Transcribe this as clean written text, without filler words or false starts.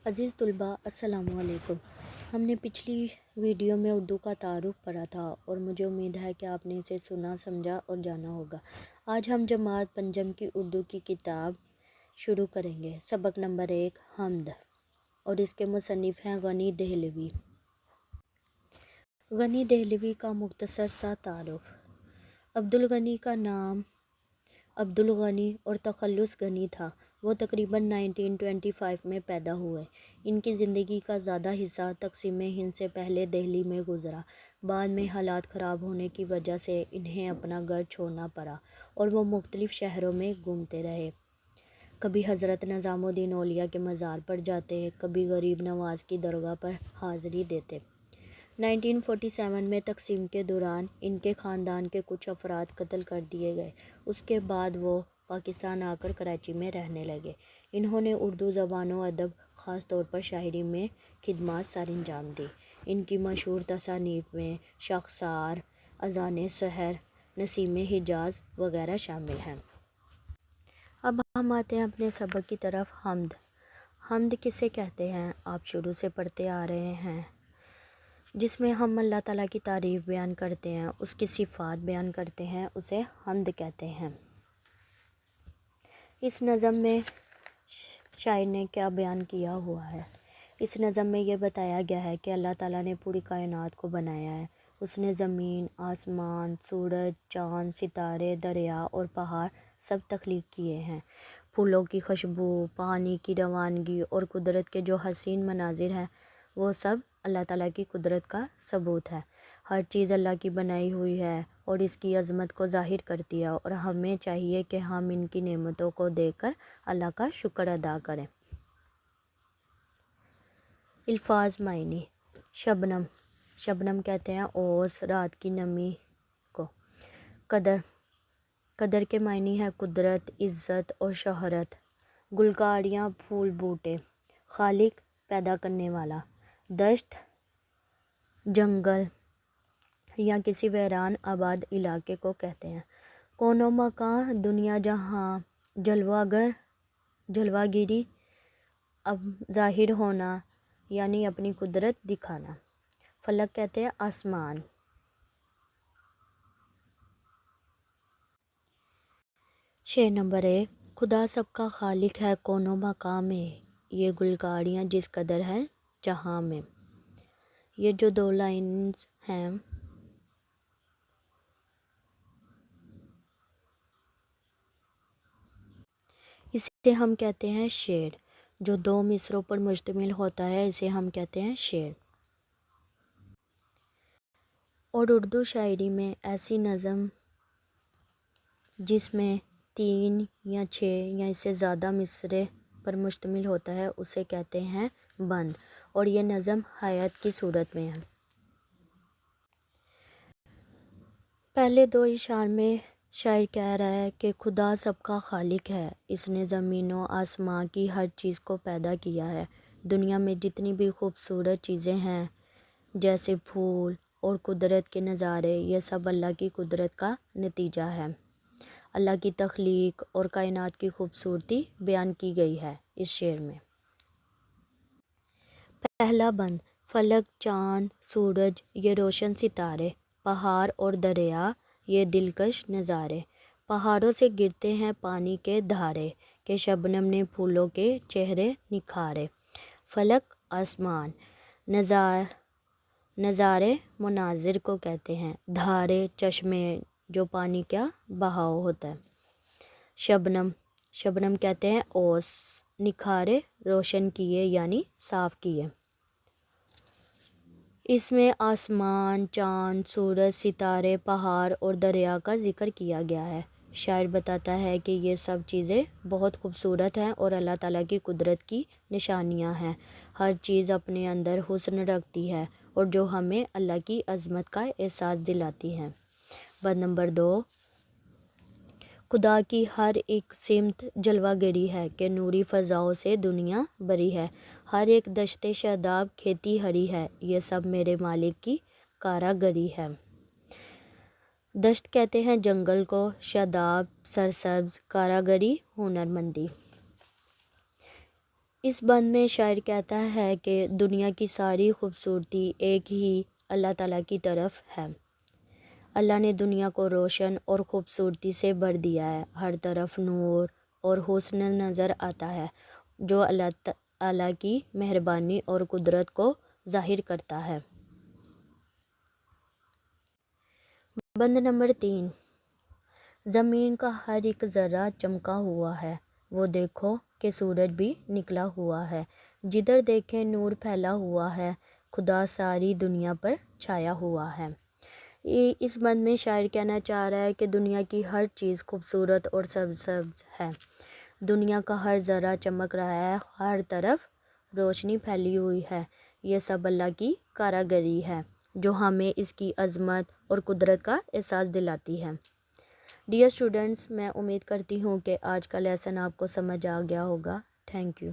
عزیز طلباء السلام علیکم۔ ہم نے پچھلی ویڈیو میں اردو کا تعارف پڑھا تھا اور مجھے امید ہے کہ آپ نے اسے سنا سمجھا اور جانا ہوگا۔ آج ہم جماعت پنجم کی اردو کی کتاب شروع کریں گے۔ سبق نمبر 1 حمد، اور اس کے مصنف ہیں غنی دہلوی۔ غنی دہلوی کا مختصر سا تعارف۔ عبدالغنی کا نام عبدالغنی اور تخلص غنی تھا۔ وہ تقریباً 1925 میں پیدا ہوئے۔ ان کی زندگی کا زیادہ حصہ تقسیم ہند سے پہلے دہلی میں گزرا۔ بعد میں حالات خراب ہونے کی وجہ سے انہیں اپنا گھر چھوڑنا پڑا اور وہ مختلف شہروں میں گھومتے رہے۔ کبھی حضرت نظام الدین اولیاء کے مزار پر جاتے، کبھی غریب نواز کی درگاہ پر حاضری دیتے۔ 1947 میں تقسیم کے دوران ان کے خاندان کے کچھ افراد قتل کر دیے گئے۔ اس کے بعد وہ پاکستان آ کر کراچی میں رہنے لگے۔ انہوں نے اردو زبان و ادب، خاص طور پر شاعری میں خدمات سر انجام دی۔ ان کی مشہور تصانیف میں شاخسار، اذان سحر، نسیم حجاز وغیرہ شامل ہیں۔ اب ہم آتے ہیں اپنے سبق کی طرف۔ حمد۔ حمد کسے کہتے ہیں؟ آپ شروع سے پڑھتے آ رہے ہیں۔ جس میں ہم اللہ تعالیٰ کی تعریف بیان کرتے ہیں، اس کی صفات بیان کرتے ہیں، اسے حمد کہتے ہیں۔ اس نظم میں شاعر نے کیا بیان کیا ہوا ہے؟ اس نظم میں یہ بتایا گیا ہے کہ اللہ تعالیٰ نے پوری کائنات کو بنایا ہے۔ اس نے زمین، آسمان، سورج، چاند، ستارے، دریا اور پہاڑ سب تخلیق کیے ہیں۔ پھولوں کی خوشبو، پانی کی روانگی اور قدرت کے جو حسین مناظر ہیں، وہ سب اللہ تعالیٰ کی قدرت کا ثبوت ہے۔ ہر چیز اللہ کی بنائی ہوئی ہے اور اس کی عظمت کو ظاہر کرتی ہے، اور ہمیں چاہیے کہ ہم ان کی نعمتوں کو دیکھ کر اللہ کا شکر ادا کریں۔ الفاظ معنی۔ شبنم۔ شبنم کہتے ہیں اوس، رات کی نمی کو۔ قدر۔ قدر کے معنی ہے قدرت، عزت اور شہرت۔ گلکاریاں، پھول بوٹے۔ خالق، پیدا کرنے والا۔ دشت، جنگل یا کسی ویران آباد علاقے کو کہتے ہیں۔ کون و مکان، دنیا جہاں۔ جلوہ گر، جلوہ گیری، اب ظاہر ہونا یعنی اپنی قدرت دکھانا۔ فلک کہتے ہیں آسمان۔ شعر نمبر 1 خدا سب کا خالق ہے کون و مکان میں، یہ گلکاریاں جس قدر ہے جہاں میں۔ یہ جو دو لائنز ہیں، اسے ہم کہتے ہیں شعر۔ جو دو مصرعوں پر مشتمل ہوتا ہے، اسے ہم کہتے ہیں شعر۔ اور اردو شاعری میں ایسی نظم جس میں 3 یا 6 یا اس سے زیادہ مصرعے پر مشتمل ہوتا ہے، اسے کہتے ہیں بند، اور یہ نظم ہیات کی صورت میں ہے۔ پہلے 2 اشعار میں شاعر کہہ رہا ہے کہ خدا سب کا خالق ہے، اس نے زمین و آسمان کی ہر چیز کو پیدا کیا ہے۔ دنیا میں جتنی بھی خوبصورت چیزیں ہیں، جیسے پھول اور قدرت کے نظارے، یہ سب اللہ کی قدرت کا نتیجہ ہے۔ اللہ کی تخلیق اور کائنات کی خوبصورتی بیان کی گئی ہے اس شعر میں۔ پہلا بند۔ فلک، چاند، سورج، یہ روشن ستارے، پہاڑ اور دریا، یہ دلکش نظارے۔ پہاڑوں سے گرتے ہیں پانی کے دھارے، کہ شبنم نے پھولوں کے چہرے نکھارے۔ فلک، آسمان۔ نظارے مناظر کو کہتے ہیں۔ دھارے، چشمے، جو پانی کا بہاؤ ہوتا ہے۔ شبنم، شبنم کہتے ہیں اوس۔ نکھارے، روشن کیے یعنی صاف کیے۔ اس میں آسمان، چاند، سورج، ستارے، پہاڑ اور دریا کا ذکر کیا گیا ہے۔ شاعر بتاتا ہے کہ یہ سب چیزیں بہت خوبصورت ہیں اور اللہ تعالیٰ کی قدرت کی نشانیاں ہیں۔ ہر چیز اپنے اندر حسن رکھتی ہے اور جو ہمیں اللہ کی عظمت کا احساس دلاتی ہے۔ بند نمبر 2 خدا کی ہر ایک سمت جلوہ گری ہے، کہ نوری فضاؤں سے دنیا بری ہے۔ ہر ایک دشت شاداب کھیتی ہری ہے، یہ سب میرے مالک کی کاراگری ہے۔ دشت کہتے ہیں جنگل کو، شاداب سرسبز، کاراگری ہنر مندی۔ اس بند میں شاعر کہتا ہے کہ دنیا کی ساری خوبصورتی ایک ہی اللہ تعالیٰ کی طرف ہے۔ اللہ نے دنیا کو روشن اور خوبصورتی سے بھر دیا ہے، ہر طرف نور اور حسن نظر آتا ہے جو اللہ تعالیٰ کی مہربانی اور قدرت کو ظاہر کرتا ہے۔ بند نمبر 3، زمین کا ہر ایک ذرہ چمکا ہوا ہے، وہ دیکھو کہ سورج بھی نکلا ہوا ہے، جدھر دیکھیں نور پھیلا ہوا ہے، خدا ساری دنیا پر چھایا ہوا ہے۔ اس بند میں شاعر کہنا چاہ رہا ہے کہ دنیا کی ہر چیز خوبصورت اور سبز ہے، دنیا کا ہر ذرہ چمک رہا ہے، ہر طرف روشنی پھیلی ہوئی ہے، یہ سب اللہ کی کاریگری ہے جو ہمیں اس کی عظمت اور قدرت کا احساس دلاتی ہے۔ ڈیئر اسٹوڈنٹس، میں امید کرتی ہوں کہ آج کا لیسن آپ کو سمجھ آ گیا ہوگا۔ Thank you.